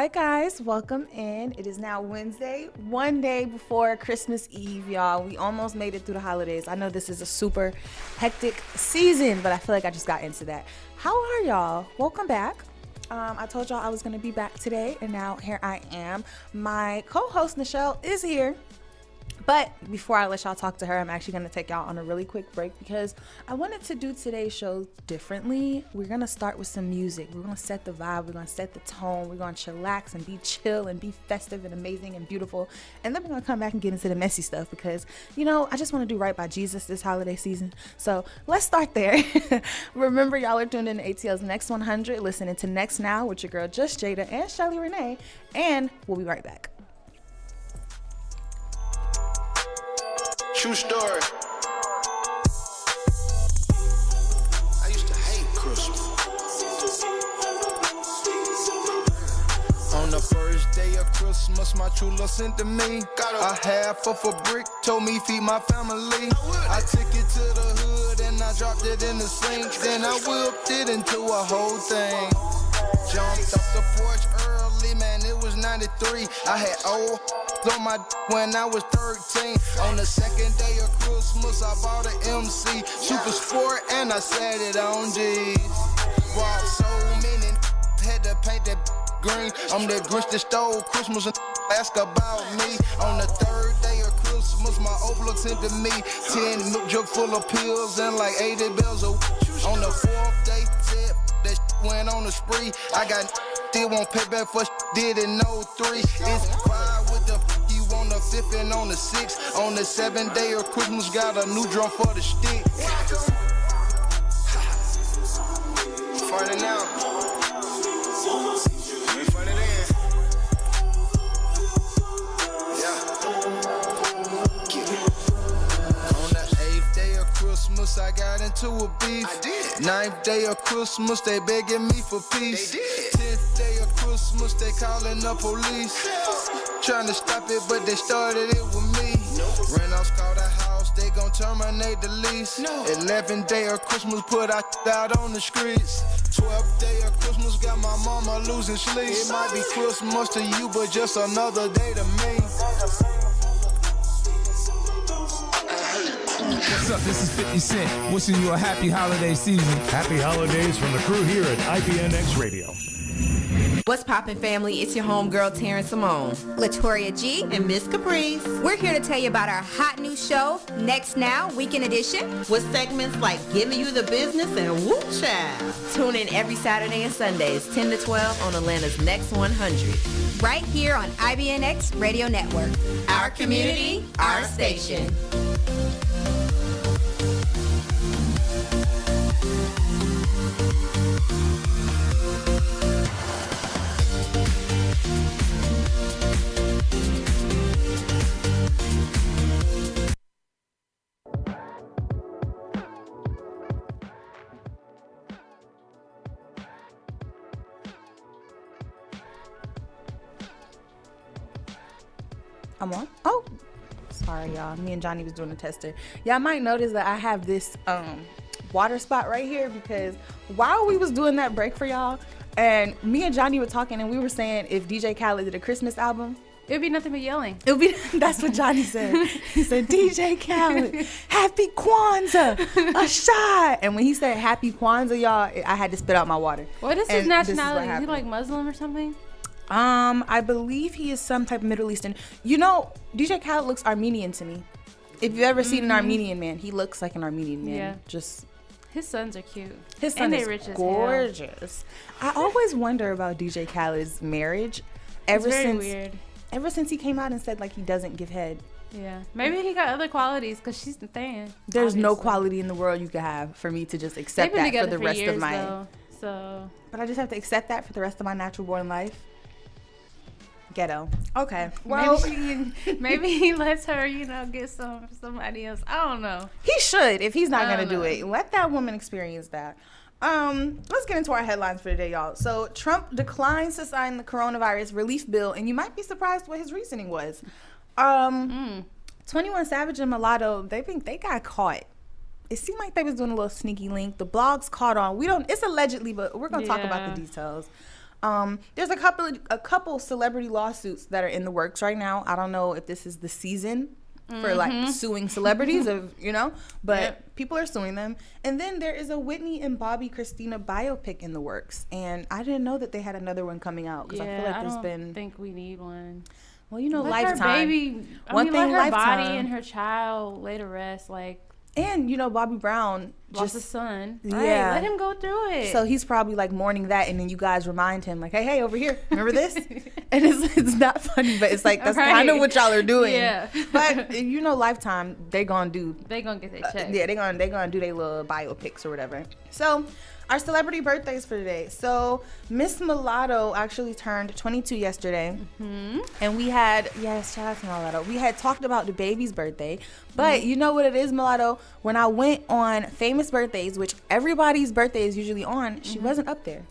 Hi guys, welcome in. It is now Wednesday, one day before Christmas Eve, y'all. We almost made it through the holidays. I know this is a super hectic season, but I feel like I just got into that. How are y'all? Welcome back. I told y'all I was going to be back today, and now here I am. My co-host, Nichelle, is here. But before I let y'all talk to her, I'm actually going to take y'all on a really quick break because I wanted to do today's show differently. We're going to start with some music. We're going to set the vibe. We're going to set the tone. We're going to chillax and be chill and be festive and amazing and beautiful. And then we're going to come back and get into the messy stuff because, you know, I just want to do right by Jesus this holiday season. So let's start there. Remember, y'all are tuned in to ATL's Next 100, listening to NXNow with your girl, Just Jada and ChelleyRene. And we'll be right back. True story. I used to hate Christmas. On the first day of Christmas, my true love sent to me a half of a brick, told me feed my family. I took it to the hood and I dropped it in the sink. Then I whipped it into a whole thing. Jumped off the porch early, man, it was 93. I had old on my when I was 13. On the second day of Christmas, I bought an MC Super Sport and I set it on G's. Robbed so many, had to paint that green. I'm the Grinch that stole Christmas and ask about me. On the third day of Christmas, my overlook sent to me 10 milk jug full of pills and like 80 bells. On the fourth day, said that went on a spree. I got still won't pay back for did in 03. It's 5 with the you on the 5th and on the 6th. On the 7th day of Christmas, got a new drum for the stick. Funny now. We funny then. Yeah. On the 8th day of Christmas, I got into a beef. I did. 9th day of Christmas, they begging me for peace. They did. 10th day of Christmas, they calling the police. Trying to stop it, but they started it with me. Rentals called a house, they gon' terminate the lease. 11th day of Christmas, put out on the streets. 12th day of Christmas, got my mama losing sleep. It might be Christmas to you, but just another day to me. What's up? This is 50 Cent, wishing you a happy holiday season. Happy holidays from the crew here at IPNX Radio. What's poppin', family? It's your homegirl, Taryn Simone. Latoria G. And Miss Caprice. We're here to tell you about our hot new show, NXNow, Weekend Edition. With segments like Giving You the Business and Whoop Child. Tune in every Saturday and Sundays, 10 to 12 on Atlanta's Next 100. Right here on IBNX Radio Network. Our community, our station. I'm on. Oh, sorry, y'all. Me and Johnny was doing a tester. Y'all might notice that I have this water spot right here because while we was doing that break for y'all, and me and Johnny were talking, and we were saying if DJ Khaled did a Christmas album, it would be nothing but yelling. It would be. That's what Johnny said. He said, DJ Khaled, Happy Kwanzaa, a shot. And when he said Happy Kwanzaa, y'all, I had to spit out my water. What is his nationality? Is he like Muslim or something? I believe he is some type of Middle Eastern. You know, DJ Khaled looks Armenian to me. If you've ever seen an Armenian man, he looks like an Armenian man. Yeah. Just his sons are cute. His son is gorgeous. I always wonder about DJ Khaled's marriage. Ever since he came out and said like he doesn't give head. Yeah, maybe he got other qualities because she's the fan. There's no quality in the world you could have for me to just accept that for the rest of my. But I just have to accept that for the rest of my natural born life. Ghetto. Okay. Well, maybe he lets her, get somebody else. I don't know. He should if he's not gonna do it. Let that woman experience that. Let's get into our headlines for today, y'all. So Trump declines to sign the coronavirus relief bill, and you might be surprised what his reasoning was. 21 Savage and Mulatto, they think they got caught. It seemed like they was doing a little sneaky link. The blogs caught on. It's allegedly, but we're gonna talk about the details. There's a couple celebrity lawsuits that are in the works right now. I don't know if this is the season for like suing celebrities but people are suing them. And then there is a Whitney and Bobby Christina biopic in the works, and I didn't know that they had another one coming out because I feel like I don't think we need one. Well, let Lifetime. Her baby, let her Lifetime. body and her child lay to rest, like. And Bobby Brown lost a son. Yeah, right, let him go through it. So he's probably like mourning that, and then you guys remind him like, hey, over here, remember this? And it's not funny, but it's like that's kind of what y'all are doing. Yeah. But Lifetime, they gonna get their check. Yeah, they gonna do their little biopics or whatever. So our celebrity birthdays for today. So Miss Mulatto actually turned 22 yesterday. And we had, shout out to Mulatto. We had talked about the baby's birthday. But you know what it is, Mulatto? When I went on famous birthdays, which everybody's birthday is usually on, she wasn't up there.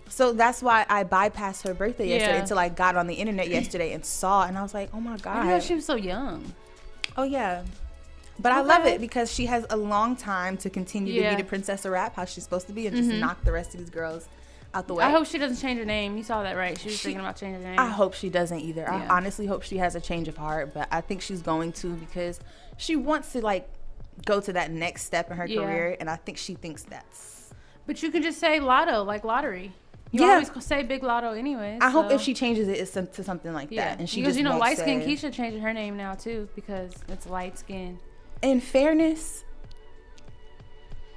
So that's why I bypassed her birthday yesterday until I got on the internet yesterday and saw, and I was like, oh my God. I know she was so young. Oh, yeah. But I love it because she has a long time to continue to be the princess of rap, how she's supposed to be, and just knock the rest of these girls out the way. I hope she doesn't change her name. You saw that, right? She was thinking about changing her name. I hope she doesn't either. Yeah. I honestly hope she has a change of heart, but I think she's going to because she wants to, like, go to that next step in her career, and I think she thinks that's... But you can just say lotto, like lottery. You always say Big Lotto anyway. I hope if she changes it, it's to something like that. And she because, just light skin Keisha changing her name now, too, because it's light skin. In fairness,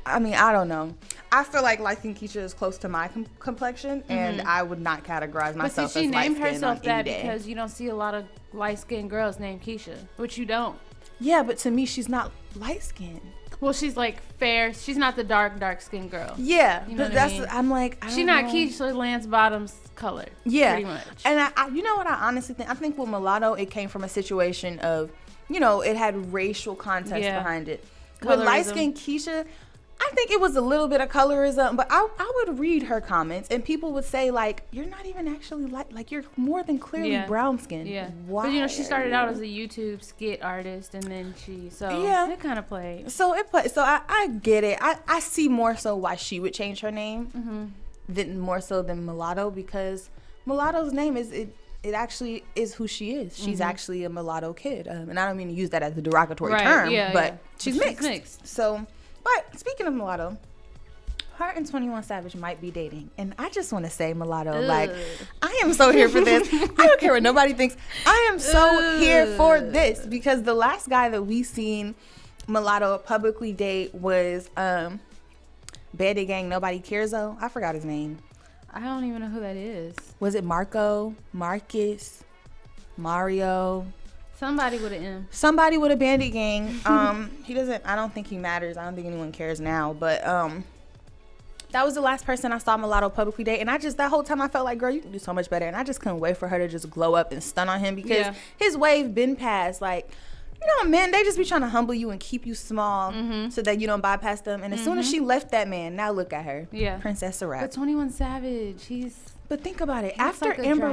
I mean, I don't know. I feel like light skin Keisha is close to my complexion, and I would not categorize myself as light skin. But she named herself that because you don't see a lot of light skinned girls named Keisha, which you don't. Yeah, but to me, she's not light skinned. Well, she's like fair. She's not the dark skinned girl. Yeah, you know what I mean? I'm like, she's not Keisha Lance Bottoms color. Yeah, pretty much. And I you know what I honestly think? I think with Mulatto, it came from a situation of, it had racial context behind it. Colorism. With light skinned Keisha, I think it was a little bit of colorism, but I would read her comments and people would say, like, you're not even actually like you're more than clearly brown skinned. Yeah. Why? But she started out as a YouTube skit artist, and then it kind of played. So I get it. I see more so why she would change her name than more so than Mulatto, because Mulatto's name it actually is who she is. She's actually a mulatto kid. And I don't mean to use that as a derogatory term, but she's mixed. So, but speaking of Mulatto, her and 21 Savage might be dating. And I just want to say, Mulatto, like, I am so here for this. I don't care what nobody thinks. I am so here for this, because the last guy that we seen Mulatto publicly date was Bandit Gang Nobody Cares Though. I forgot his name. I don't even know who that is. Was it Marco, Marcus, Mario? Somebody with an M. Somebody with a Bandit Gang. I don't think he matters. I don't think anyone cares now. But that was the last person I saw Mulatto publicly date. And that whole time I felt like, girl, you can do so much better. And I just couldn't wait for her to just glow up and stun on him, because his wave been past. Like, men, they just be trying to humble you and keep you small so that you don't bypass them. And as soon as she left that man, now look at her. Yeah. Princess of Rap. But 21 Savage, But think about it. After Amber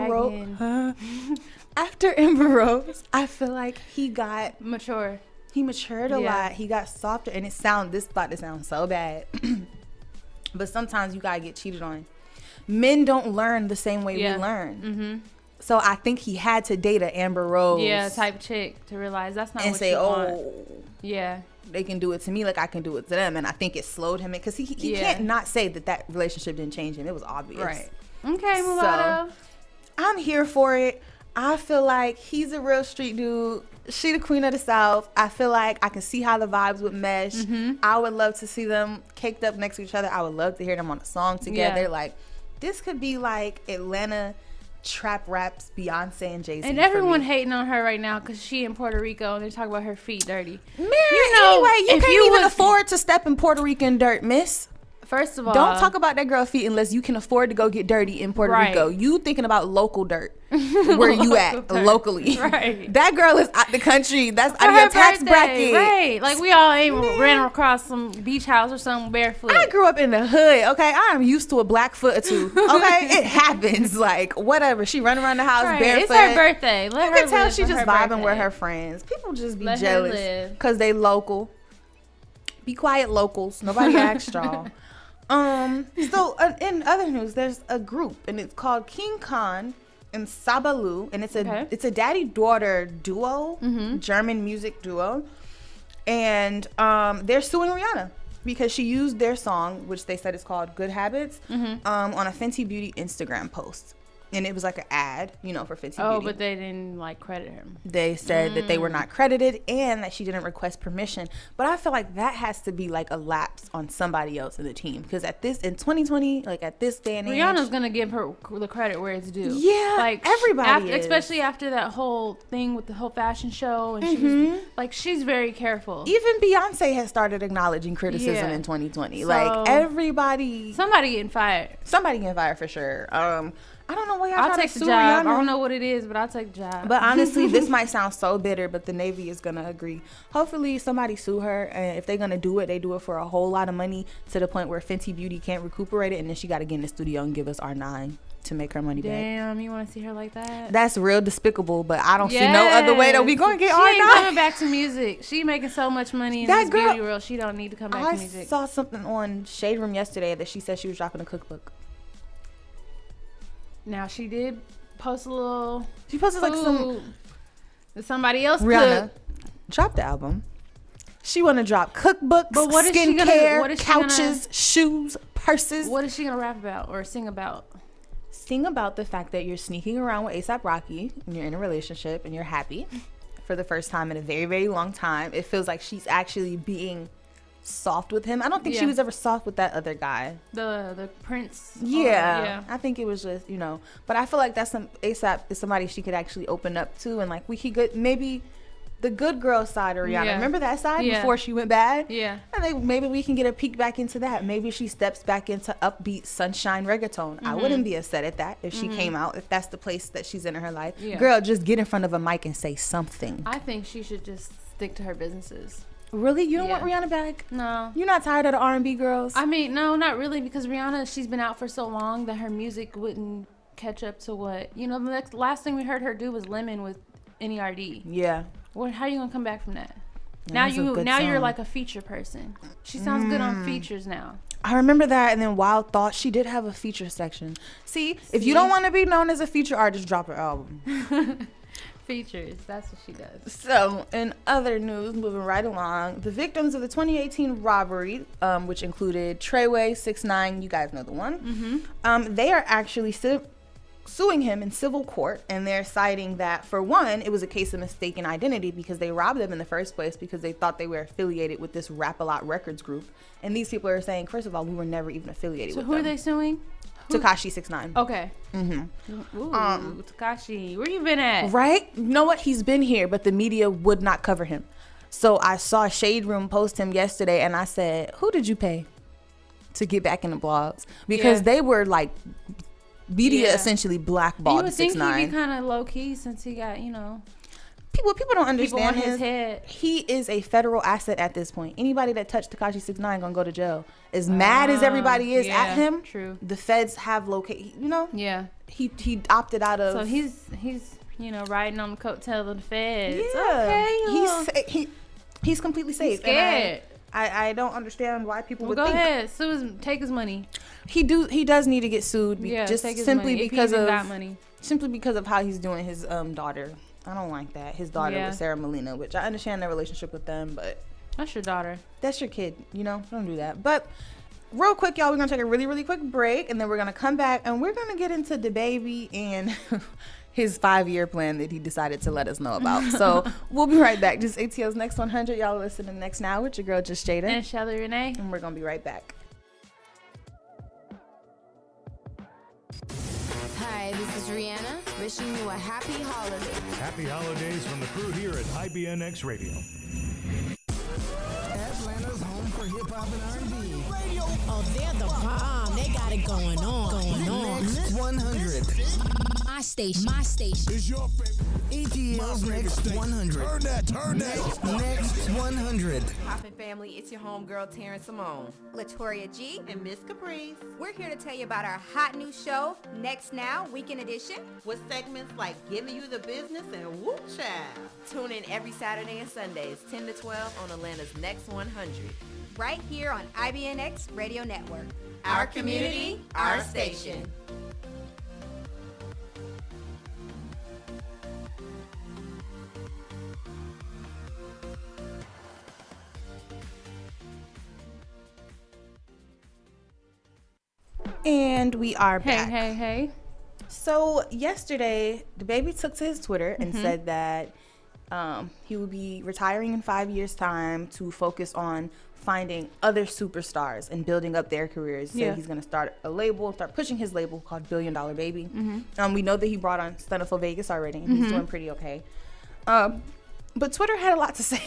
Rose, I feel like he got... mature. He matured a lot. He got softer. And this about to sound so bad. But sometimes you got to get cheated on. Men don't learn the same way we learn. So I think he had to date an Amber Rose. Yeah, type chick to realize that's not what you want. Yeah. They can do it to me like I can do it to them. And I think it slowed him in, because he can't not say that relationship didn't change him. It was obvious. Right. Okay, Mulatto. So, I'm here for it. I feel like he's a real street dude. She the queen of the South. I feel like I can see how the vibes would mesh. I would love to see them caked up next to each other. I would love to hear them on a song together. Like, this could be like Atlanta trap raps, Beyonce and Jay-Z. And everyone hating on her right now because she in Puerto Rico and they talk about her feet dirty. Man, anyway, you can't even afford to step in Puerto Rican dirt, miss. First of all, don't talk about that girl feet unless you can afford to go get dirty in Puerto Rico. You thinking about local dirt. Where you at locally. Right. That girl is out the country. That's out of your tax bracket. Right. Like, we all ain't ran across some beach house or something barefoot. I grew up in the hood, okay? I am used to a black foot or two, okay? It happens. Like, whatever. She run around the house barefoot. It's her birthday. Let her can tell she just vibing with her friends. People just be jealous because they local. Be quiet, locals. Nobody asked y'all. So in other news, there's a group, and it's called King Khan and Sabalu, and it's a daddy-daughter duo, German music duo, and they're suing Rihanna because she used their song, which they said is called Good Habits, on a Fenty Beauty Instagram post. And it was like an ad, for Fenty Beauty. Oh, but they didn't credit him. They said that they were not credited and that she didn't request permission. But I feel like that has to be a lapse on somebody else in the team. Because in 2020, at this day and age, Rihanna's going to give her the credit where it's due. Yeah, everybody is. Especially after that whole thing with the whole fashion show. And she was, she's very careful. Even Beyonce has started acknowledging criticism in 2020. So, everybody. Somebody getting fired. Somebody getting fired for sure. I don't know why y'all try to sue job. Rihanna. I don't know what it is, but I'll take the job. But honestly, this might sound so bitter, but the Navy is going to agree. Hopefully somebody sue her, and if they're going to do it, they do it for a whole lot of money to the point where Fenty Beauty can't recuperate it, and then she got to get in the studio and give us our 9 to make her money back. Damn, you want to see her like that? That's real despicable, but I don't see no other way that we going to get our 9. She ain't coming back to music. She making so much money in this beauty world, she don't need to come back to music. I saw something on Shade Room yesterday that she said she was dropping a cookbook. Now she did post a little. She posted somebody else. Rihanna dropped the album. She want to drop cookbooks, but what is skincare, couches, shoes, purses. What is she gonna rap about or sing about? Sing about the fact that you're sneaking around with A$AP Rocky and you're in a relationship and you're happy for the first time in a very, very long time. It feels like she's actually being soft with him. I don't think she was ever soft with that other guy, the prince. Yeah, I think it was just but I feel like that's A$AP is somebody she could actually open up to, and we could maybe the good girl side of Rihanna. Remember that side before she went bad? And maybe we can get a peek back into that. Maybe she steps back into upbeat sunshine reggaeton. I wouldn't be upset at that if she came out, if that's the place that she's in her life. Girl, just get in front of a mic and say something. I think she should just stick to her businesses. Really? You don't want Rihanna back? No. You're not tired of the R&B girls? I mean, no, not really, because Rihanna, she's been out for so long that her music wouldn't catch up to what, the last thing we heard her do was Lemon with NERD. Yeah. How are you going to come back from that? Now you're like a feature person. She sounds good on features now. I remember that, and then Wild Thought, she did have a feature section. See, if you don't want to be known as a feature artist, drop her album. Features, that's what she does. So in other news, moving right along, the victims of the 2018 robbery, which included Treyway, 6ix9ine, you guys know the one, they are actually suing him in civil court, and they're citing that, for one, it was a case of mistaken identity because they robbed them in the first place because they thought they were affiliated with this Rap-A-Lot Records group, and these people are saying, first of all, we were never even affiliated with them. So who are they suing? Tekashi 6ix9ine. Okay. Ooh, Tekashi, where you been at? Right? You know what? He's been here, but the media would not cover him. So I saw Shade Room post him yesterday, and I said, who did you pay to get back in the blogs? Because they were media essentially blackballed 6ix9ine. You would think he'd be kind of low key since he got, People don't understand his head. He is a federal asset at this point. Anybody that touched Tekashi 6ix9ine gonna go to jail. As mad as everybody is at him, true. The feds have located. Yeah. He opted out of. So he's riding on the coattail of the feds. Yeah. Okay. He's completely safe. He's scared. I don't understand why people would go think. ahead, take his money. He does need to get sued. Just take his simply money. because of got money. Simply because of how he's doing his daughter. I don't like that. His daughter with Sarah Molina, which I understand their relationship with them, but that's your daughter. That's your kid. Don't do that. But real quick, y'all, we're gonna take a really, really quick break, and then we're gonna come back and we're gonna get into DaBaby and his 5-year plan that he decided to let us know about. So we'll be right back. Just ATL's Next 100. Y'all listen to Next Now with your girl, just Jada. And ChelleyRene. And we're gonna be right back. Hi, this is Rihanna, wishing you a happy holiday. Happy holidays from the crew here at IBNX Radio. Atlanta's home for hip-hop and R&B. Radio. Oh, they're the bomb. They got it going on. Next 100. My station. Is your favorite. ATL's Next 100. Turn that. Next 100. Poppin' family, it's your homegirl Terrence Simone. Latoria G. And Miss Caprice. We're here to tell you about our hot new show, Next Now, Weekend Edition. With segments like Giving You the Business and Whoop Child. Tune in every Saturday and Sundays, 10 to 12 on Atlanta's Next 100. right here on IBNX Radio Network. Our community, our station. And we are back. Hey. So yesterday, the baby took to his Twitter and said that he would be retiring in 5 years' time to focus on finding other superstars and building up their careers. So he's going to start a label, start pushing his label called Billion Dollar Baby. We know that he brought on Stunnerful Vegas already, and he's doing pretty okay. But Twitter had a lot to say.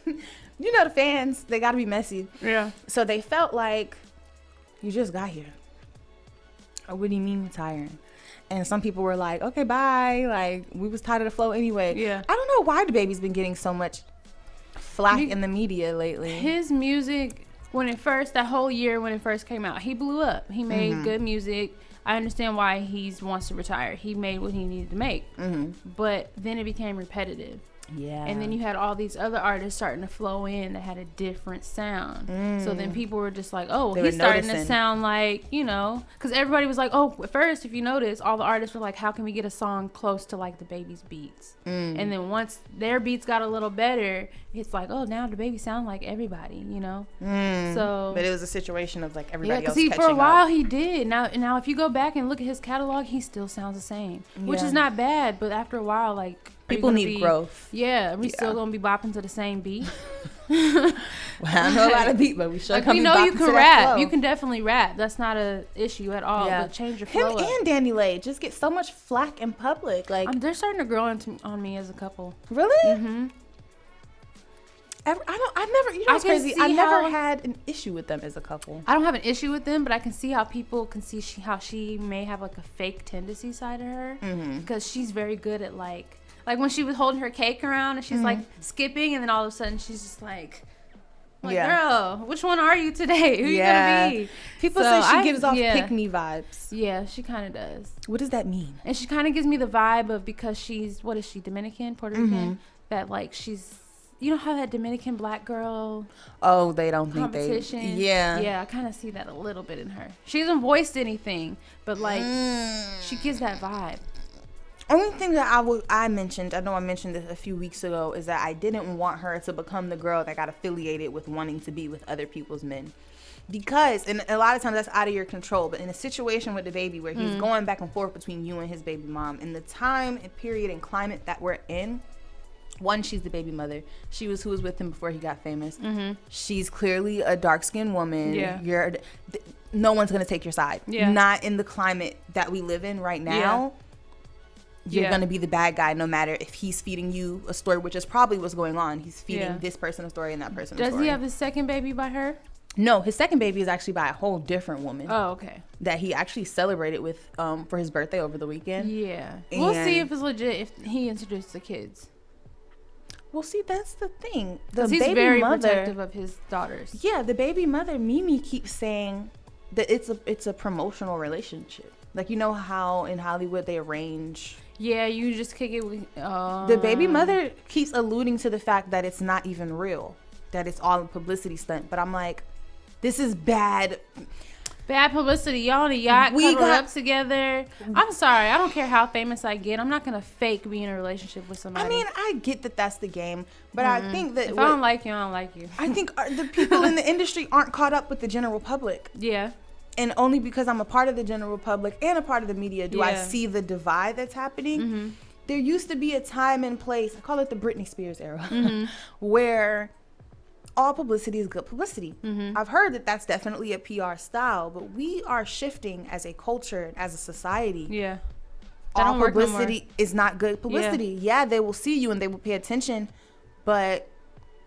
You know, the fans, they got to be messy. Yeah. So they felt like, you just got here. What do you mean retiring? And some people were like, okay, bye. Like, we was tired of the flow anyway. Yeah. I don't know why the baby's been getting so much flack in the media lately. His music, that whole year when it first came out, he blew up. He made good music. I understand why he wants to retire. He made what he needed to make. But then it became repetitive. Yeah. And then you had all these other artists starting to flow in that had a different sound. So then people were just like, oh, he's starting to sound like, you know, because everybody was like, oh, at first, if you notice, all the artists were like, how can we get a song close to like the baby's beats? And then once their beats got a little better, it's like, oh, now the baby sound like everybody, you know? So, but it was a situation of like everybody else catching catching for a while up. he did. Now if you go back and look at his catalog, he still sounds the same, which is not bad. But after a while, like, people need growth. Yeah, we still gonna be bopping to the same beat. Well, I know a lot of beat, but we sure like, come we be know you bopping can to that rap. flow. You can definitely rap. That's not a issue at all. But change your flow. Him and Danny Lay just get so much flack in public. Like, they're starting to grow on me as a couple. Really? I've never, you know what's crazy? I never had an issue with them as a couple. I don't have an issue with them, but I can see how people can see how she may have like a fake tendency side to her, because she's very good at like when she was holding her cake around and she's like skipping, and then all of a sudden she's just like girl, which one are you today? Who you gonna be? People say she gives off pick-me vibes. Yeah, she kind of does. What does that mean? And she kind of gives me the vibe of, because she's, what is she, Dominican, Puerto Rican, that like she's, you know how that Dominican black girl they don't think competition? Yeah, I kind of see that a little bit in her. She hasn't voiced anything, but like she gives that vibe. Only thing that I mentioned, I know I mentioned this a few weeks ago, is that I didn't want her to become the girl that got affiliated with wanting to be with other people's men. Because, and a lot of times that's out of your control, but in a situation with the baby where he's going back and forth between you and his baby mom, in the time and period and climate that we're in, one, she's the baby mother. She was who was with him before he got famous. She's clearly a dark-skinned woman. Yeah. No one's going to take your side. Yeah. Not in the climate that we live in right now. You're going to be the bad guy no matter if he's feeding you a story, which is probably what's going on. He's feeding this person a story and that person a story. Does he have his second baby by her? No, his second baby is actually by a whole different woman. Oh, okay. That he actually celebrated with for his birthday over the weekend. Yeah. We'll see if it's legit, if he introduced the kids. Well, see, that's the thing. He's very protective of his daughters. Yeah, the baby mother, Mimi, keeps saying that it's a promotional relationship. Like, you know how in Hollywood they arrange. Yeah, you just kick it with... The baby mother keeps alluding to the fact that it's not even real. That it's all a publicity stunt. But I'm like, this is bad. Bad publicity. Y'all on a yacht, cuddled up together. I'm sorry. I don't care how famous I get. I'm not going to fake be in a relationship with somebody. I mean, I get that that's the game. But I think that... If I don't like you, I don't like you. I think the people in the industry aren't caught up with the general public. Yeah. And only because I'm a part of the general public and a part of the media do I see the divide that's happening. There used to be a time and place, I call it the Britney Spears era, where all publicity is good publicity. I've heard that that's definitely a PR style, but we are shifting as a culture, as a society. Yeah. All publicity is not good publicity. Yeah, they will see you and they will pay attention, but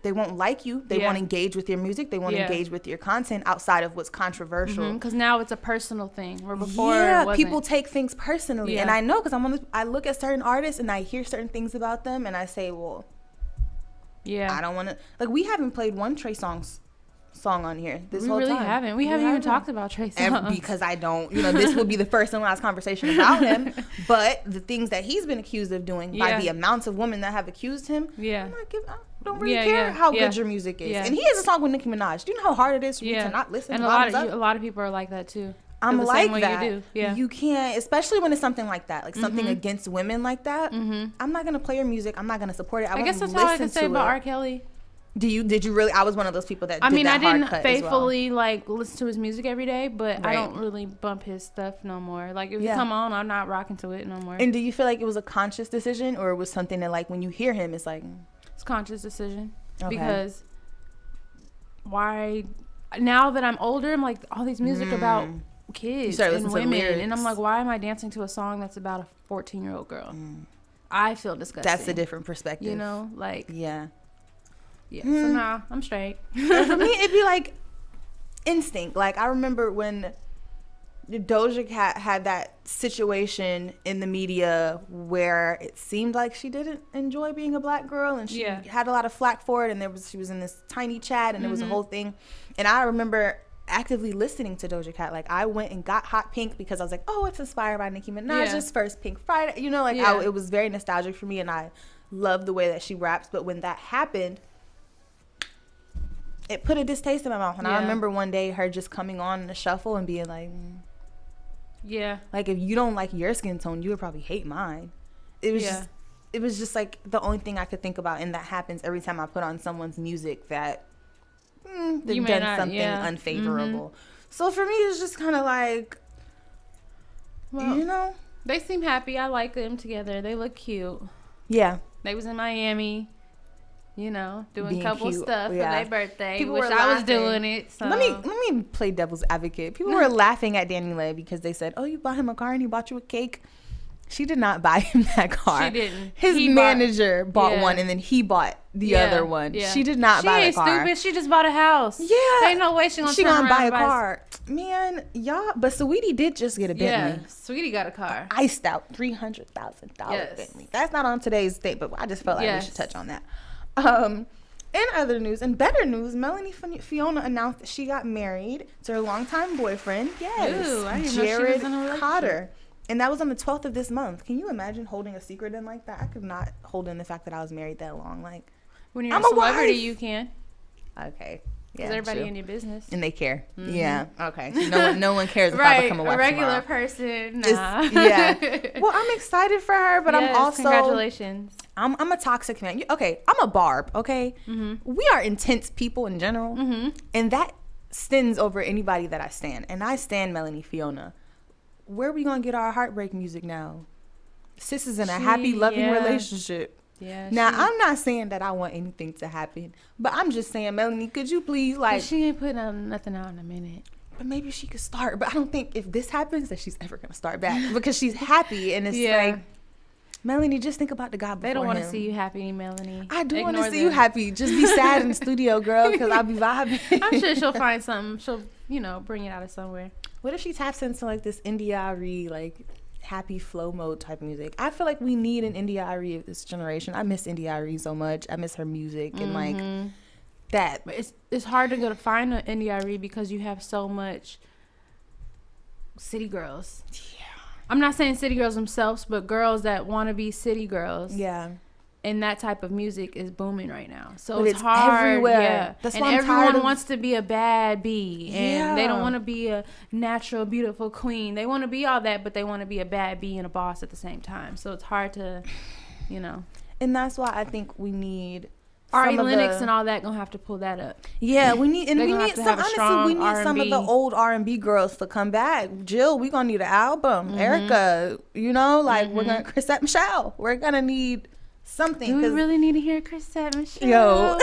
they won't like you. They won't engage with your music. They won't engage with your content outside of what's controversial. Because now it's a personal thing. Where before, it wasn't. People take things personally, and I know because I look at certain artists and I hear certain things about them, and I say, well, I don't want to. Like, we haven't played one Trey song on here this whole time. We really haven't. We haven't even talked about Trey Songz. Because I don't, this will be the first and last conversation about him. But the things that he's been accused of doing by the amounts of women that have accused him, I'm not giving. don't really care how good your music is. And he has a song with Nicki Minaj. Do you know how hard it is for you to not listen? And a lot of people are like that too. I'm like that. You do. Yeah. You can't, especially when it's something like that, like something against women like that. I'm not gonna play your music. I'm not gonna support it. I guess that's all I can say about R. Kelly. Did you really? I was one of those people that. I didn't faithfully like listen to his music every day, but I don't really bump his stuff no more. Like if you come on, I'm not rocking to it no more. And do you feel like it was a conscious decision, or it was something that like when you hear him, it's like it's a conscious decision because why? Now that I'm older, I'm like all these music about kids and women, and I'm like, why am I dancing to a song that's about a 14-year-old girl? I feel disgusting. That's a different perspective, you know, like Yeah, so nah, I'm straight. For me, it'd be like instinct. Like I remember when Doja Cat had that situation in the media where it seemed like she didn't enjoy being a black girl, and she had a lot of flack for it. And she was in this tiny chat, and it was a whole thing. And I remember actively listening to Doja Cat. Like I went and got Hot Pink because I was like, oh, it's inspired by Nicki Minaj's first Pink Friday. You know, like it was very nostalgic for me, and I love the way that she raps. But when that happened, it put a distaste in my mouth. And I remember one day her just coming on in the shuffle and being like, like if you don't like your skin tone, you would probably hate mine. It was just like the only thing I could think about. And that happens every time I put on someone's music that they've done something unfavorable. So for me, it's just kind of like, you know, they seem happy. I like them together. They look cute. Yeah. They was in Miami, you know, doing couple cute. stuff for their birthday. People Wish I was doing it. So. Let me play devil's advocate. People were laughing at Daniela because they said, "Oh, you bought him a car and he bought you a cake." She did not buy him that car. She didn't. His manager bought one, and then he bought the other one. Yeah. She did not buy a car. She ain't stupid. She just bought a house. Yeah. There ain't no way she gonna buy a car. Man, y'all. But Sweetie did just get a Bentley. Yeah, Sweetie got a car. Iced out $300,000 Bentley. That's not on today's date, but I just felt like we should touch on that. In other news, and better news, Melanie Fiona announced that she got married to her longtime boyfriend. Yes, ooh, I didn't Jared know she was in a relationship. Cotter. And that was on the 12th of this month. Can you imagine holding a secret in like that? I could not hold in the fact that I was married that long. Like, when you're a celebrity, you can. Okay. Because everybody in your business. And they care. Yeah. Okay. No one cares if I become a wife a regular tomorrow. person. Nah. Well, I'm excited for her, but I'm also. Congratulations. I'm a toxic man. Okay. I'm a Barb. Okay. We are intense people in general. And that stins over anybody that I stan. And I stan Melanie Fiona. Where are we going to get our heartbreak music now? Sis is in a happy, loving relationship. Yeah. Now, I'm not saying that I want anything to happen, but I'm just saying, Melanie, could you please, like... But she ain't putting nothing out in a minute. But maybe she could start. But I don't think if this happens that she's ever going to start back because she's happy. And it's like, Melanie, just think about the God before They don't want to him. see you happy, Melanie. I do want to see you happy. Just be sad in the studio, girl, because I'll be vibing. I'm sure she'll find something. She'll, bring it out of somewhere. What if she taps into like this India.Arie, like happy flow mode type music? I feel like we need an India.Arie of this generation. I miss India.Arie so much. I miss her music and like that. But it's hard to go to find an India.Arie because you have so much city girls. Yeah. I'm not saying city girls themselves, but girls that want to be city girls. Yeah. And that type of music is booming right now. So but it's hard. Everywhere. Yeah. That's and why I'm everyone wants to be a bad bee. And they don't want to be a natural, beautiful queen. They want to be all that, but they want to be a bad bee and a boss at the same time. So it's hard to, And that's why I think we need Ari Lennox and all that gonna have to pull that up. Yeah, we need some R&B. of the old R&B girls to come back. Jill, we gonna need an album. Erica, we're gonna Chrisette Michelle. We're gonna need something. Do we really need to hear Chrisette Michelle? Yo,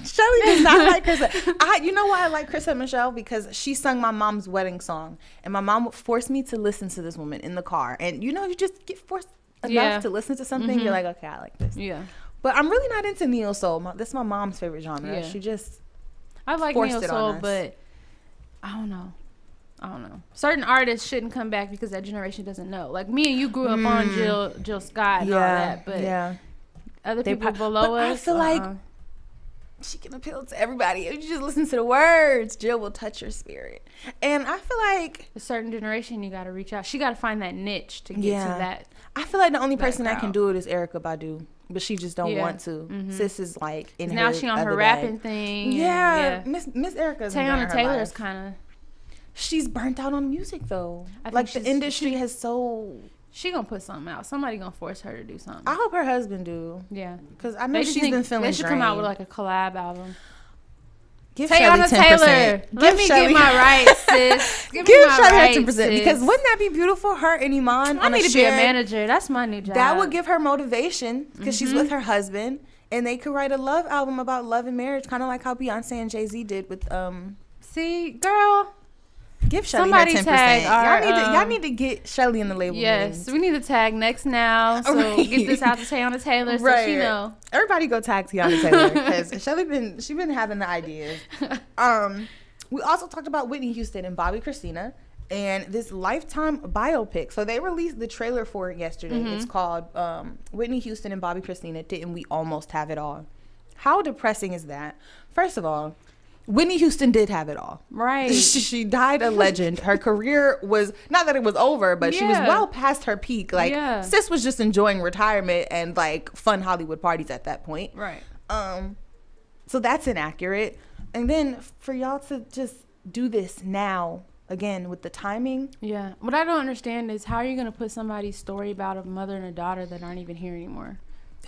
Chelley does not like Chrisette. You know why I like Chrisette Michelle? Because she sung my mom's wedding song, and my mom would force me to listen to this woman in the car. And you just get forced enough to listen to something. You're like, okay, I like this. Yeah. But I'm really not into neo soul. That's my mom's favorite genre. Yeah. She just I like neo soul, but I don't know. Certain artists shouldn't come back because that generation doesn't know. Like me and you grew up on Jill Scott and all that, but other people below us. I feel like she can appeal to everybody. If you just listen to the words, Jill will touch your spirit. And I feel like a certain generation, you got to reach out. She got to find that niche to get to that. I feel like the only person that can do it is Erykah Badu, but she just don't want to. Sis is like in now her she on her other rapping bag. thing. Yeah, Miss Erykah's Teyana Taylor's kind of. She's burnt out on music though. Like the industry has so. She gonna put something out. Somebody gonna force her to do something. I hope her husband do. Yeah, because I know she's been feeling. They should come out with like a collab album. Give Teyana Taylor. Let me get my rights, sis. Give Shelley 10%, because wouldn't that be beautiful? Her and Iman. I need to be a manager. That's my new job. That would give her motivation because she's with her husband, and they could write a love album about love and marriage, kind of like how Beyonce and Jay-Z did with. See, girl. Give Shelley her 10%. Y'all need to get Shelley in the label. Yes, we need to tag NXNow. So get this out to Teyana Taylor so she know. Everybody go tag Teyana Taylor because Shelley been having the ideas. We also talked about Whitney Houston and Bobby Christina and this Lifetime biopic. So they released the trailer for it yesterday. It's called Whitney Houston and Bobby Christina. Didn't we almost have it all? How depressing is that? First of all, Whitney Houston did have it all. Right. She died a legend. Her career was, not that it was over, but she was well past her peak. Like, sis was just enjoying retirement and, like, fun Hollywood parties at that point. Right. So that's inaccurate. And then for y'all to just do this now, again, with the timing. Yeah. What I don't understand is how are you going to put somebody's story about a mother and a daughter that aren't even here anymore?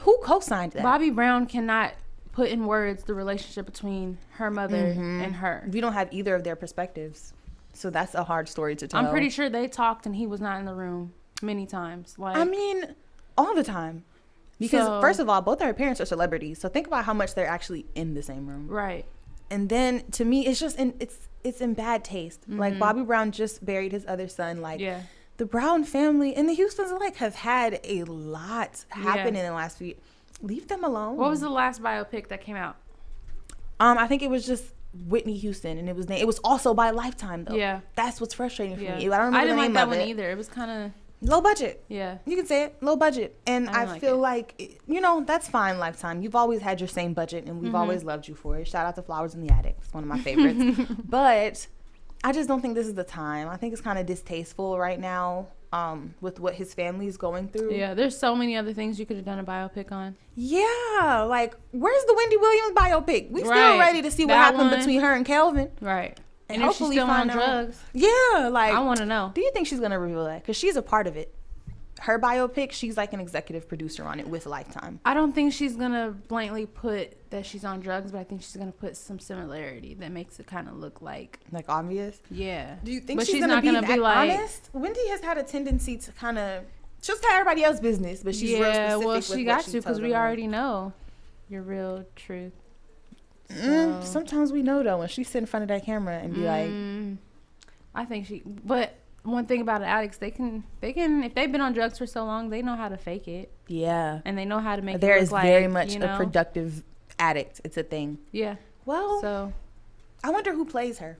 Who co-signed that? Bobby Brown cannot put in words the relationship between her mother and her. We don't have either of their perspectives, so that's a hard story to tell. I'm pretty sure they talked and he was not in the room many times. Like, I mean, all the time, because first of all, both of her parents are celebrities, so think about how much they're actually in the same room. Right. And then to me, it's just it's in bad taste. Like Bobby Brown just buried his other son. Like the Brown family and the Houstons alike have had a lot happen in the last few. Leave them alone. What was the last biopic that came out? I think it was just Whitney Houston, and it was also by Lifetime though. Yeah, that's what's frustrating for me. I didn't like that one either. It was kind of low budget. Yeah, you can say it, low budget, and I feel like that's fine. Lifetime, you've always had your same budget, and we've always loved you for it. Shout out to Flowers in the Attic. It's one of my favorites. But I just don't think this is the time. I think it's kind of distasteful right now. With what his family is going through. Yeah, there's so many other things you could have done a biopic on. Yeah, like, where's the Wendy Williams biopic? We still ready to see what happened between her and Kelvin. Right. And hopefully she's still on drugs. Yeah, like, I want to know. Do you think she's going to reveal that? Because she's a part of it. Her biopic, she's like an executive producer on it with Lifetime. I don't think she's going to blankly put that she's on drugs, but I think she's going to put some similarity that makes it kind of look like obvious? Yeah. Do you think she's not going to be like honest? Wendy has had a tendency to kind of just tell everybody else's business, but she's real specific well, with she got to because we already know your real truth. So. Sometimes we know though when she sit in front of that camera and be like, I think but one thing about addicts, they can if they've been on drugs for so long, they know how to fake it. Yeah. And they know how to make there it look is like, very much a productive addict. It's a thing. Yeah. Well, so I wonder who plays her.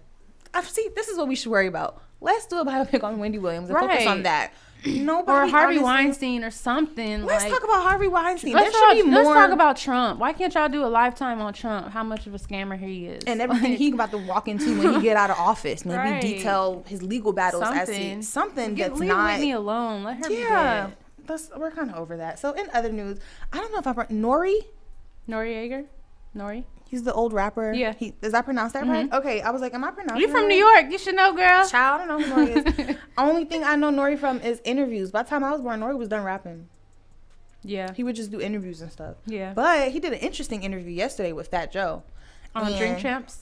See, this is what we should worry about. Let's do a biopic on Wendy Williams and focus on that. Nobody, or Harvey Weinstein or something. Let's talk about Harvey Weinstein. Let's talk about Trump. Why can't y'all do a Lifetime on Trump? How much of a scammer he is, and everything he about to walk into when he get out of office. Maybe detail his legal battles something that's leave not. Whitney alone. Let her be dead. We're kind of over that. So in other news, I don't know if Noriega. He's the old rapper. Yeah. Does I pronounce that right? Okay. I was like, am I pronouncing You from New York. You should know, girl. Child, I don't know who Nori is. Only thing I know Nori from is interviews. By the time I was born, Nori was done rapping. Yeah. He would just do interviews and stuff. Yeah. But he did an interesting interview yesterday with Fat Joe. On Drink Champs?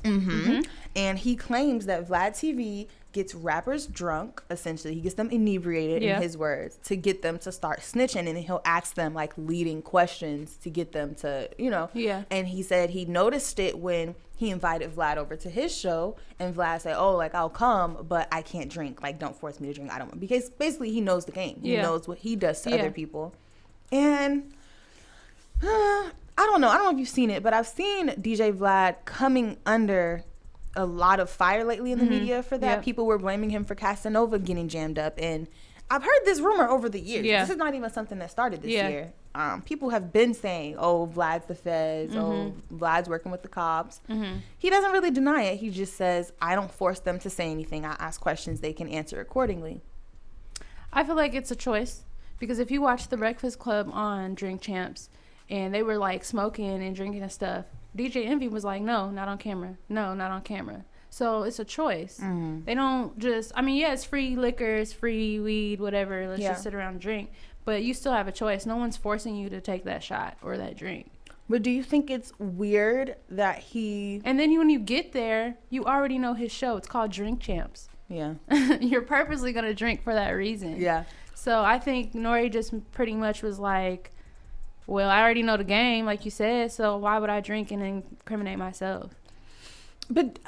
And he claims that Vlad TV gets rappers drunk, essentially. He gets them inebriated, in his words, to get them to start snitching. And then he'll ask them, like, leading questions to get them to, Yeah. And he said he noticed it when he invited Vlad over to his show. And Vlad said, I'll come, but I can't drink. Like, don't force me to drink. I don't want. Because basically he knows the game. He knows what he does to other people. And I don't know if you've seen it, but I've seen DJ Vlad coming under a lot of fire lately in the media for that. People were blaming him for Casanova getting jammed up, and I've heard this rumor over the years. Yeah. This is not even something that started this year. People have been saying, oh, Vlad's the feds. Oh, Vlad's working with the cops. He doesn't really deny it. He just says, I don't force them to say anything. I ask questions. They can answer accordingly. I feel like it's a choice, because if you watch The Breakfast Club on Drink Champs and they were like smoking and drinking and stuff, DJ Envy was like, no, not on camera. No, not on camera. So it's a choice. They don't just, I mean, yeah, it's free liquor, it's free weed, whatever. Let's just sit around and drink. But you still have a choice. No one's forcing you to take that shot or that drink. But do you think it's weird that he... And then when you get there, you already know his show. It's called Drink Champs. Yeah. You're purposely going to drink for that reason. Yeah. So I think Nori just pretty much was like, well, I already know the game, like you said, so why would I drink and incriminate myself? But...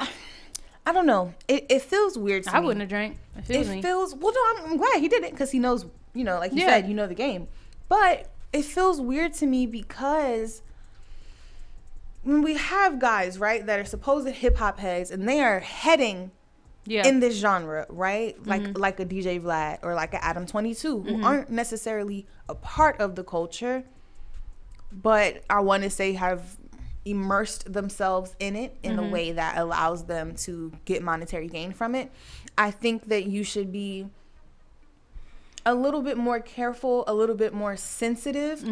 I don't know. It feels weird to me. I wouldn't have drank. It feels... Well, no, I'm glad he did it because he knows, you know, like you said, you know the game. But it feels weird to me because when we have guys, right, that are supposed hip-hop heads and they are heading in this genre, right? Like a DJ Vlad or like a Adam 22 who aren't necessarily a part of the culture, but I want to say have... immersed themselves in it in a way that allows them to get monetary gain from it. I think that you should be a little bit more careful, a little bit more sensitive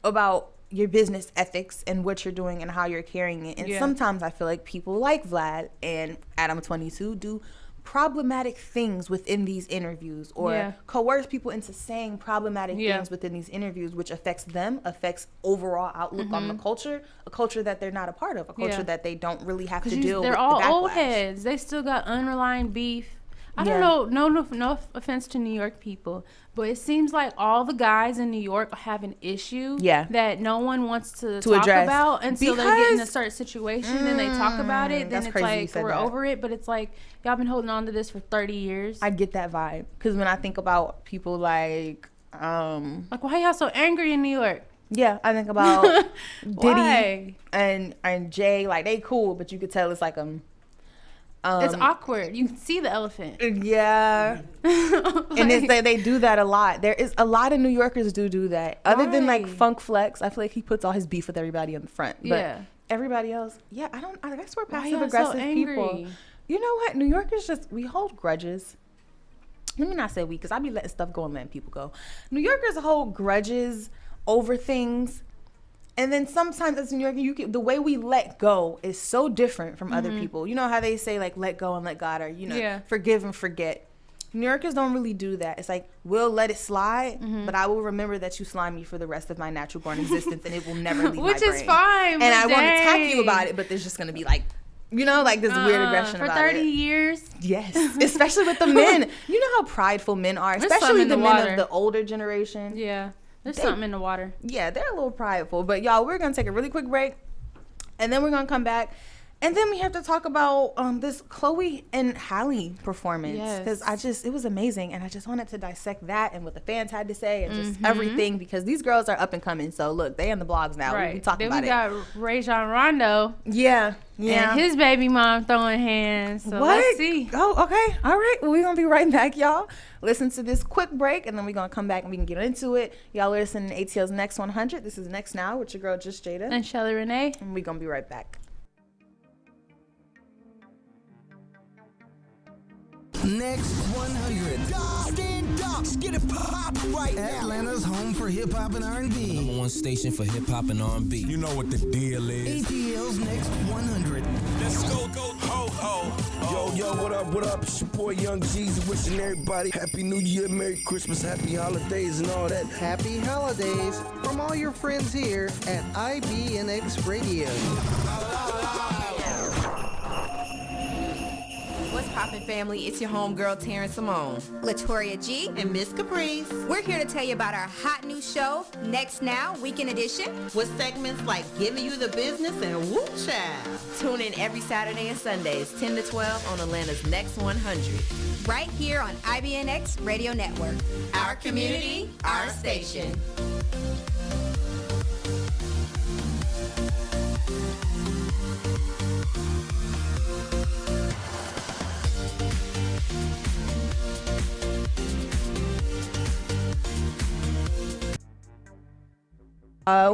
about your business ethics and what you're doing and how you're carrying it. And sometimes I feel like people like Vlad and Adam 22 do problematic things within these interviews or coerce people into saying problematic things within these interviews, which affects them, affects overall outlook on the culture, a culture that they're not a part of, a culture that they don't really have to deal with. They're all old heads. They still got underlying beef. I don't know, no offense to New York people, but it seems like all the guys in New York have an issue that no one wants to talk address. About until they get in a certain situation and they talk about it. Then it's like, we're over it. But it's like, y'all been holding on to this for 30 years. I get that vibe. Because when I think about people like why y'all so angry in New York? Yeah, I think about Diddy and Jay. Like, they cool, but you could tell it's like it's awkward. You can see the elephant. Yeah. And they do that a lot. There is a lot of New Yorkers do that. Other than like Funk Flex, I feel like he puts all his beef with everybody in the front. But everybody else, I guess we're passive aggressive people. You know what? New Yorkers we hold grudges. Let me not say we, because I be letting stuff go and letting people go. New Yorkers hold grudges over things. And then sometimes as a New Yorker, the way we let go is so different from other people. You know how they say, like, let go and let God, or, you know, forgive and forget. New Yorkers don't really do that. It's like, we'll let it slide, but I will remember that you slimed me for the rest of my natural born existence, and it will never leave my brain. Which is fine. And I won't attack you about it, but there's just going to be, like, you know, like this weird aggression about it. For 30 years? Yes. Especially with the men. You know how prideful men are, especially the men of the older generation. Yeah. There's something in the water. Yeah, they're a little prideful. But, y'all, we're going to take a really quick break. And then we're going to come back. And then we have to talk about this Chloe and Halle performance. Because it was amazing. And I just wanted to dissect that and what the fans had to say and just everything. Because these girls are up and coming. So, look, they in the blogs now. Right. We talking about it. Then we got Rajon Rondo. Yeah. And his baby mom throwing hands. So let's see. Oh, okay. All right. Well, we're going to be right back, y'all. Listen to this quick break, and then we're going to come back and we can get into it. Y'all are listening to ATL's Next 100. This is Next Now with your girl, Just Jada. And ChelleyRene. And we're going to be right back. Next 100. Stand up. Get it pop right now. Atlanta's home for hip hop and R&B. Number one station for hip hop and R&B. You know what the deal is. ATL's Next 100. Let's go, ho, ho. Yo, what up? It's your boy Young Jeezy wishing everybody Happy New Year, Merry Christmas, Happy Holidays, and all that. Happy Holidays from all your friends here at IBNX Radio. What's poppin', family? It's your homegirl, Terrence Simone. Latoria G. And Miss Caprice. We're here to tell you about our hot new show, Next Now, Weekend Edition. With segments like Giving You the Business and Whoop Child. Tune in every Saturday and Sundays, 10 to 12 on Atlanta's Next 100. Right here on IBNX Radio Network. Our community, our station.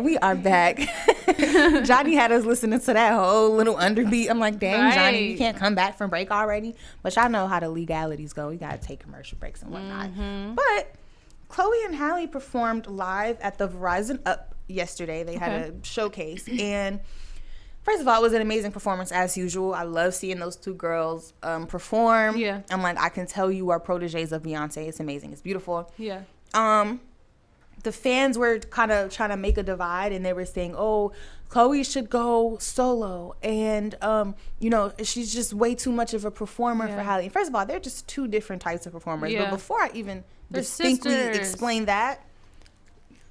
We are back. Johnny had us listening to that whole little underbeat. I'm like, dang, Johnny, you can't come back from break already? But y'all know how the legalities go. We got to take commercial breaks and whatnot. But Chloe and Halle performed live at the Verizon Up yesterday. They had a showcase. And first of all, it was an amazing performance as usual. I love seeing those two girls perform. Yeah. I'm like, I can tell you are proteges of Beyonce. It's amazing. It's beautiful. Yeah. The fans were kind of trying to make a divide, and they were saying, oh, Chloe should go solo, and you know, she's just way too much of a performer for Halle. First of all, they're just two different types of performers. But before I even distinctly explain that,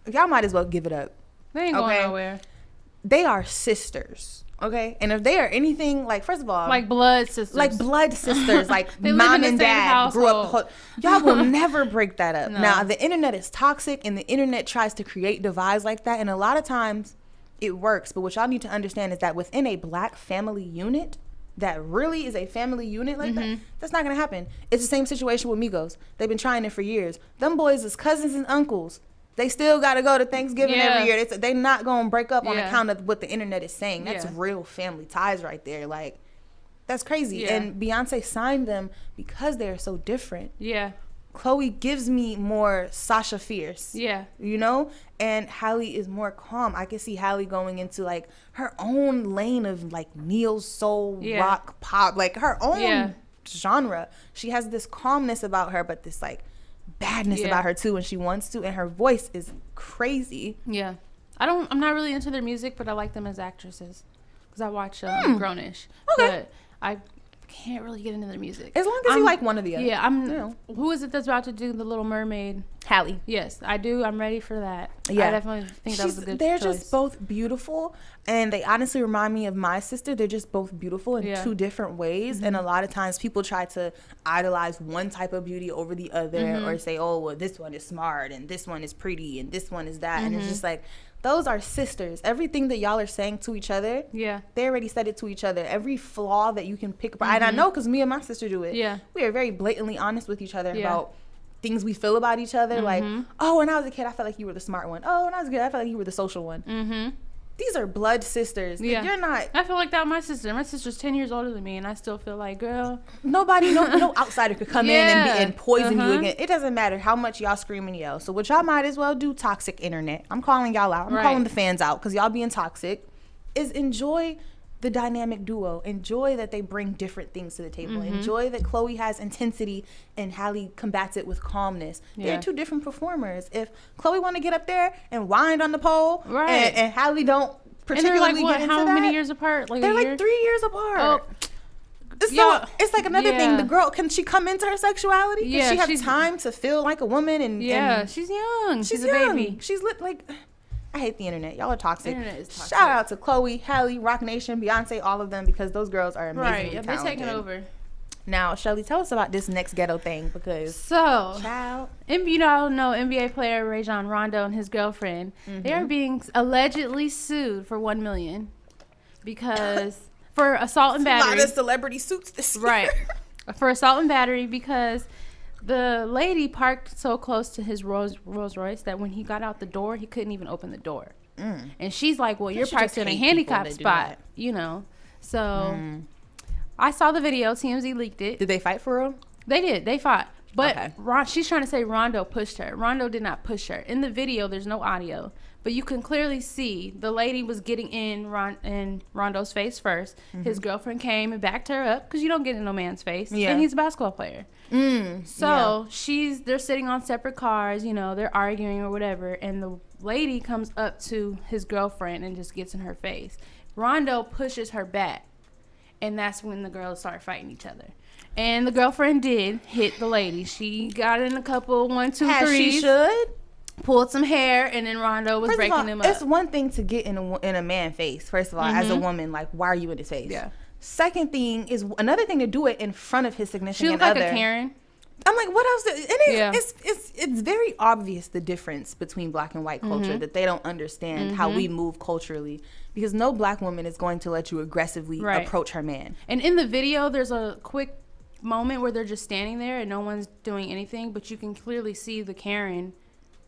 y'all might as well give it up. They ain't going nowhere. They are sisters. Okay, and if they are anything like, first of all, like blood sisters, like mom and dad grew up, y'all will never break that up. No. Now the internet is toxic, and the internet tries to create divides like that, and a lot of times it works. But what y'all need to understand is that within a black family unit, that really is a family unit like that, that's not gonna happen. It's the same situation with Migos. They've been trying it for years. Them boys is cousins and uncles. They still got to go to Thanksgiving every year. They're not going to break up on account of what the internet is saying. That's real family ties right there. Like, that's crazy. And Beyonce signed them because they're so different. Yeah. Chloe gives me more Sasha Fierce. Yeah. You know? And Halle is more calm. I can see Halle going into, like, her own lane of, like, neo soul, rock, pop. Like, her own genre. She has this calmness about her, but this, like, badness about her too when she wants to, and her voice is crazy. I'm not really into their music, but I like them as actresses because I watch Grownish. But I can't really get into their music as long as you like one or the other. Who is it that's about to do The Little Mermaid? Halle. Yes, I do. I'm ready for that. I definitely think that was a good choice. They're just both beautiful, and they honestly remind me of my sister. They're just both beautiful in two different ways, and a lot of times people try to idolize one type of beauty over the other, or say, oh, well, this one is smart and this one is pretty and this one is that, and it's just like, those are sisters. Everything that y'all are saying to each other, they already said it to each other. Every flaw that you can pick apart, and I know because me and my sister do it. We are very blatantly honest with each other about things we feel about each other. Like, oh, when I was a kid, I felt like you were the smart one. Oh, when I was a kid, I felt like you were the social one. These are blood sisters. You're not. I feel like that with my sister. My sister's 10 years older than me, and I still feel like, girl, nobody, no outsider could come in and poison you again. It doesn't matter how much y'all scream and yell. So what y'all might as well do, toxic internet. I'm calling y'all out. I'm calling the fans out because y'all being toxic. Is enjoy the dynamic duo. Enjoy that they bring different things to the table. Enjoy that Chloe has intensity and Halle combats it with calmness. They're two different performers. If Chloe want to get up there and wind on the pole, and Halle don't particularly get into that. How many years apart? Like they're like 3 years apart. So it's like another thing. The girl, can she come into her sexuality? Can she have time to feel like a woman? And she's young. She's a young. Baby. She's like. I hate the internet. Y'all are toxic. The internet is toxic. Shout out to Chloe, Halle, Rock Nation, Beyonce, all of them, because those girls are amazingly talented. They're taking over. Now, Shelly, tell us about this next ghetto thing, because you know NBA player Rajon Rondo and his girlfriend, they are being allegedly sued for $1 million because for assault and battery. A lot of celebrity suits this year. For assault and battery because the lady parked so close to his Rolls Royce that when he got out the door, he couldn't even open the door. And she's like, well, you're parked in a handicap spot, you know. So I saw the video. TMZ leaked it. Did they fight for real? They did. They fought. But she's trying to say Rondo pushed her. Rondo did not push her. In the video, there's no audio. But you can clearly see the lady was getting in Rondo's face first. His girlfriend came and backed her up because you don't get in no man's face. And he's a basketball player. So they're sitting on separate cars, you know, they're arguing or whatever. And the lady comes up to his girlfriend and just gets in her face. Rondo pushes her back. And that's when the girls start fighting each other. And the girlfriend did hit the lady. She got in a couple 1, 2, 3s. As she should. Pulled some hair, and then Rondo was breaking him up. It's one thing to get in a man's face. First of all, as a woman, like, why are you in his face? Second thing is another thing to do it in front of his significant other. She looked like a Karen. I'm like, what else? It's very obvious the difference between black and white culture, that they don't understand how we move culturally, because no black woman is going to let you aggressively approach her man. And in the video, there's a quick moment where they're just standing there and no one's doing anything, but you can clearly see the Karen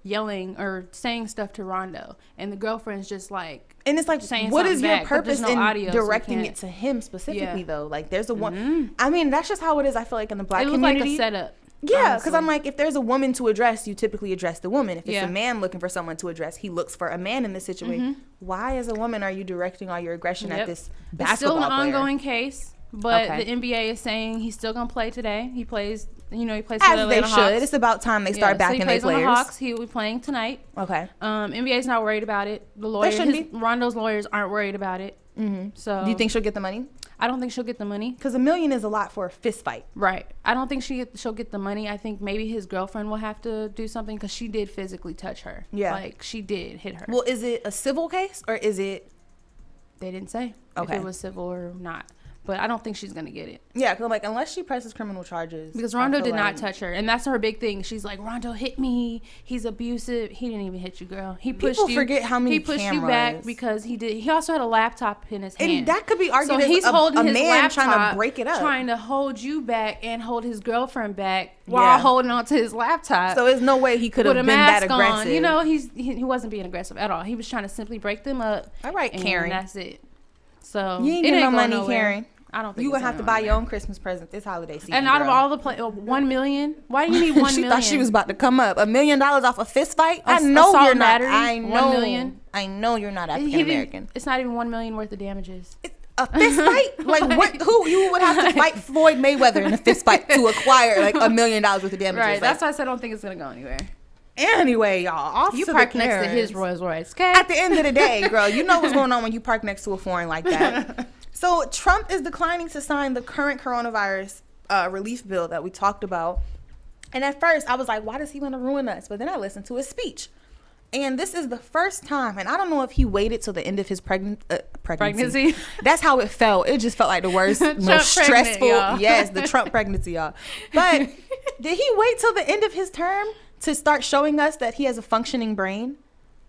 yelling or saying stuff to Rondo, and the girlfriend's just like, and it's like, what is your purpose in directing it to him specifically though? Like, there's a one. I mean, that's just how it is. I feel like in the Black community, like a setup. Yeah, because I'm like, if there's a woman to address, you typically address the woman. If it's a man looking for someone to address, he looks for a man in this situation. Why, as a woman, are you directing all your aggression at this basketball It's still an player? ongoing case, but the NBA is saying he's still gonna play today. He plays. He plays for the as they Atlanta should. Hawks. It's about time they start backing their players. So he plays on the Hawks. He will be playing tonight. Okay. NBA's not worried about it. The lawyers, Rondo's lawyers aren't worried about it. So do you think she'll get the money? I don't think she'll get the money. Because $1 million is a lot for a fist fight. Right. I don't think she'll get the money. I think maybe his girlfriend will have to do something because she did physically touch her. Yeah. Like, she did hit her. Well, is it a civil case or is it? They didn't say if it was civil or not. But I don't think she's going to get it. Yeah, because I'm like, unless she presses criminal charges. Because Rondo did not touch her. And that's her big thing. She's like, Rondo hit me. He's abusive. He didn't even hit you, girl. He pushed you. People forget how many cameras. He pushed you back because he did. He also had a laptop in his hand. And that could be argued so he's holding his man laptop, trying to break it up. Trying to hold you back and hold his girlfriend back while holding on to his laptop. So there's no way he could have been that aggressive. He wasn't being aggressive at all. He was trying to simply break them up. All right, Karen. That's it. So you ain't getting no money, Karen. I don't think you're going to have to buy your own Christmas present this holiday season. And out of all the $1 million? Why do you need $1 million? She thought she was about to come up. $1 million off a fist fight? I know you're not. I know. $1 million? I know you're not African American. It's not even $1 million worth of damages. A fist fight? Like, what? Who you would have to fight Floyd Mayweather in a fist fight to acquire like $1 million worth of damages? Right. Like, that's why I said I don't think it's going to go anywhere. Anyway, y'all, off you to park the next to his Rolls Royce. Okay. At the end of the day, girl, you know what's going on when you park next to a foreign like that. So Trump is declining to sign the current coronavirus relief bill that we talked about. And at first I was like, why does he want to ruin us? But then I listened to his speech. And this is the first time, and I don't know if he waited till the end of his pregnancy. That's how it felt. It just felt like the worst, most stressful. Yes, the Trump pregnancy, y'all. But did he wait till the end of his term to start showing us that he has a functioning brain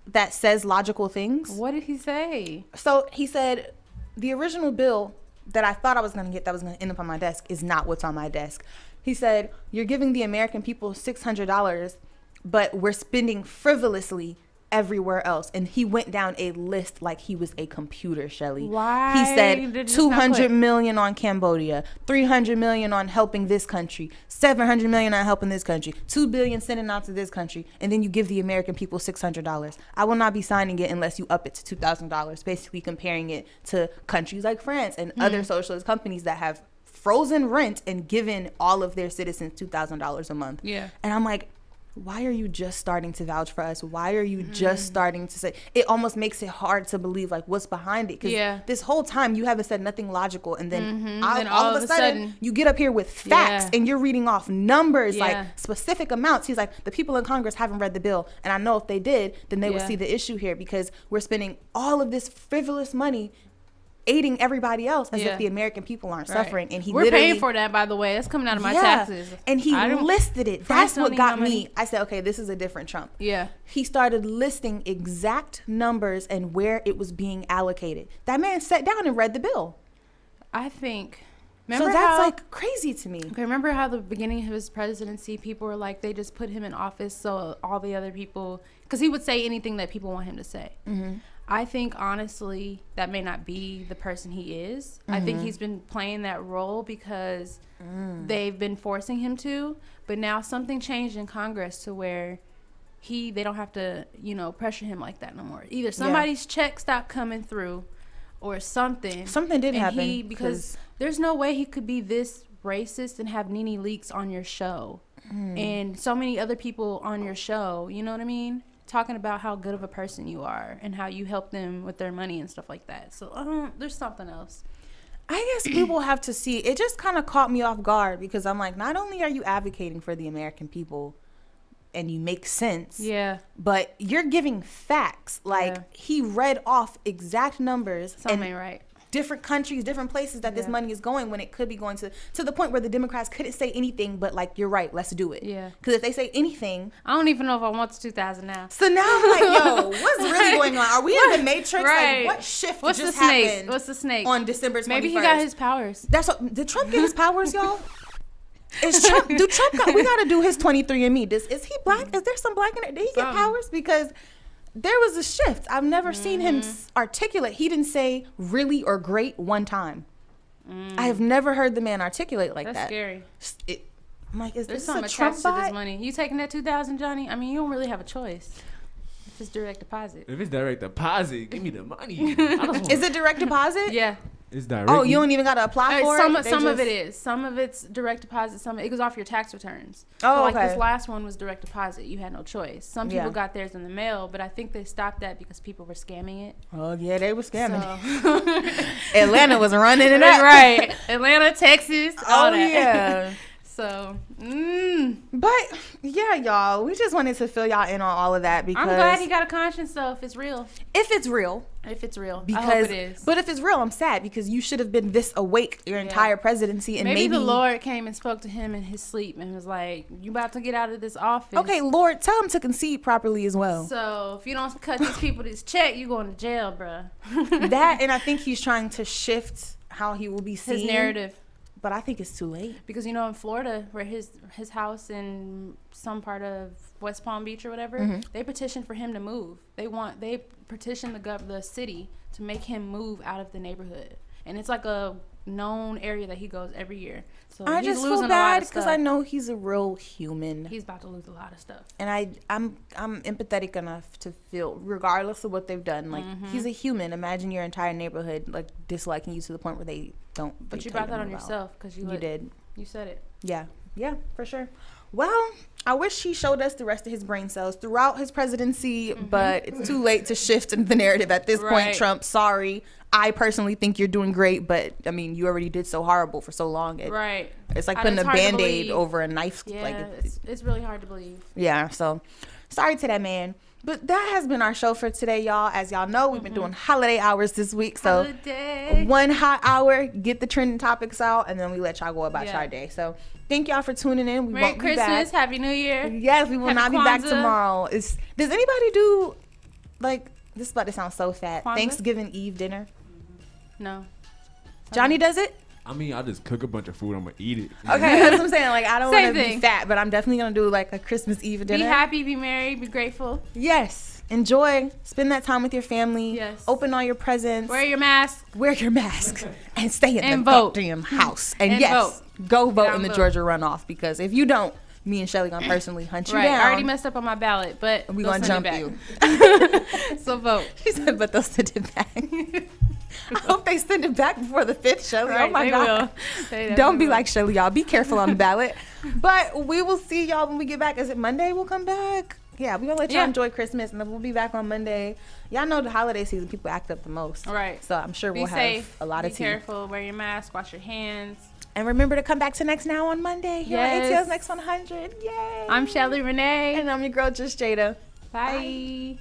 that says logical things? What did he say? So he said, the original bill that I thought I was going to get that was going to end up on my desk is not what's on my desk. He said, you're giving the American people $600, but we're spending frivolously everywhere else. And he went down a list like he was a computer, Shelley. Why? He said $200 million on Cambodia, $300 million on helping this country, $700 million on helping this country, $2 billion sending out to this country, and then you give the American people $600. I will not be signing it unless you up it to $2,000, basically comparing it to countries like France and other socialist companies that have frozen rent and given all of their citizens $2,000 a month. Yeah. And I'm like, why are you just starting to vouch for us? Why are you just starting to say? It almost makes it hard to believe like what's behind it. Because this whole time you haven't said nothing logical, and then all of a sudden you get up here with facts and you're reading off numbers, like specific amounts. He's like, the people in Congress haven't read the bill, and I know if they did, then they would see the issue here, because we're spending all of this frivolous money aiding everybody else as if the American people aren't suffering. And we're paying for that, by the way. It's coming out of my taxes. And he listed it. That's what got me. I said, okay, this is a different Trump. Yeah. He started listing exact numbers and where it was being allocated. That man sat down and read the bill. I think. So that's like crazy to me. Okay, remember how the beginning of his presidency, people were like, they just put him in office so all the other people, because he would say anything that people want him to say. I think, honestly, that may not be the person he is. I think he's been playing that role because they've been forcing him to. But now something changed in Congress to where they don't have to, pressure him like that no more. Either somebody's check stopped coming through or something. Something did happen. Because there's no way he could be this racist and have Nene Leakes on your show. And so many other people on your show, you know what I mean? Talking about how good of a person you are and how you help them with their money and stuff like that. So there's something else. I guess people have to see. It just kind of caught me off guard, because I'm like, not only are you advocating for the American people and you make sense, but you're giving facts. Like he read off exact numbers. Something ain't right. Different countries, different places that this money is going, when it could be going to the point where the Democrats couldn't say anything but like, you're right, let's do it. Yeah. Because if they say anything, I don't even know if I want the 2,000 now. So now I'm like, yo, what's really going on? Are we in the Matrix? Like, what shift just happened? What's the snake on December 21st? Maybe he got his powers. Did Trump get his powers, y'all? Is Trump? We got to do his 23andMe. Is he black? Is there some black in it? Did he get powers? Because there was a shift. I've never seen him articulate. He didn't say really or great one time. I have never heard the man articulate like that. That's scary. I'm like, is There's this something a Trump attached to this bot? money. You taking that $2,000, Johnny? I mean, you don't really have a choice. If it's direct deposit. If it's direct deposit, give me the money. Is it direct deposit? Yeah. It's direct. Oh, you don't even got to apply for it? Some of it is. Some of it's direct deposit. Some it goes off your tax returns. Oh, so like okay. this last one was direct deposit. You had no choice. Some people got theirs in the mail, but I think they stopped that because people were scamming it. Oh, yeah, they were scamming it. Atlanta was running it up. Right. Atlanta, Texas, all that. Yeah. So, but yeah, y'all, we just wanted to fill y'all in on all of that because I'm glad he got a conscience though. If it's real, because I hope it is. But if it's real, I'm sad because you should have been this awake your entire presidency, and maybe the Lord came and spoke to him in his sleep and was like, "You about to get out of this office." Okay, Lord, tell him to concede properly as well. So if you don't cut these people this check, you going to jail, bruh. That, and I think he's trying to shift how he will be seen. His narrative. But I think it's too late. Because, you know, in Florida, where his house in some part of West Palm Beach or whatever, they petitioned for him to move. They petitioned the city to make him move out of the neighborhood. And it's like a known area that he goes every year. So I he's just losing feel bad because I know he's a real human. He's about to lose a lot of stuff. And I'm empathetic enough to feel, regardless of what they've done, like he's a human. Imagine your entire neighborhood like disliking you to the point where they don't. But you brought that on yourself because you did. You said it. Yeah, for sure. Well, I wish he showed us the rest of his brain cells throughout his presidency, but it's too late to shift the narrative at this point. Trump, sorry. I personally think you're doing great, but I mean, you already did so horrible for so long. It's like putting a Band-Aid over a knife. Yeah, like it's really hard to believe. Yeah, so sorry to that man. But that has been our show for today, y'all. As y'all know, we've been doing holiday hours this week. So one hot hour, get the trending topics out, and then we let y'all go about y'all day. So thank y'all for tuning in. We Merry won't Christmas, be back. Happy New Year. Yes, we will not be back tomorrow. Does anybody do, like, this is about to sound so fat, Kwanzaa? Thanksgiving Eve dinner? No. Johnny does it? I mean, I just cook a bunch of food. I'm going to eat it. Okay, that's what I'm saying. Like, I don't want to be fat, but I'm definitely going to do, like, a Christmas Eve dinner. Be happy, be merry, be grateful. Yes. Enjoy. Spend that time with your family. Yes. Open all your presents. Wear your mask. And stay in the goddamn house. And yes, go vote in the Georgia runoff, because if you don't, me and Shelly gonna personally hunt you down. I already messed up on my ballot, but we gonna jump you. So vote. She said, but they'll send it back. I hope they send it back before the 5th, Shelly. Right, oh my God. Don't be like Shelly, y'all. Be careful on the ballot. But we will see y'all when we get back. Is it Monday we'll come back? Yeah, we're gonna let y'all enjoy Christmas, and then we'll be back on Monday. Y'all know the holiday season, people act up the most. Right. So I'm sure we'll have a lot of tea. Be careful, wear your mask, wash your hands. And remember to come back to NXNow on Monday. Here on ATL's Next 100. Yay. I'm ChelleyRene. And I'm your girl, Just Jada. Bye.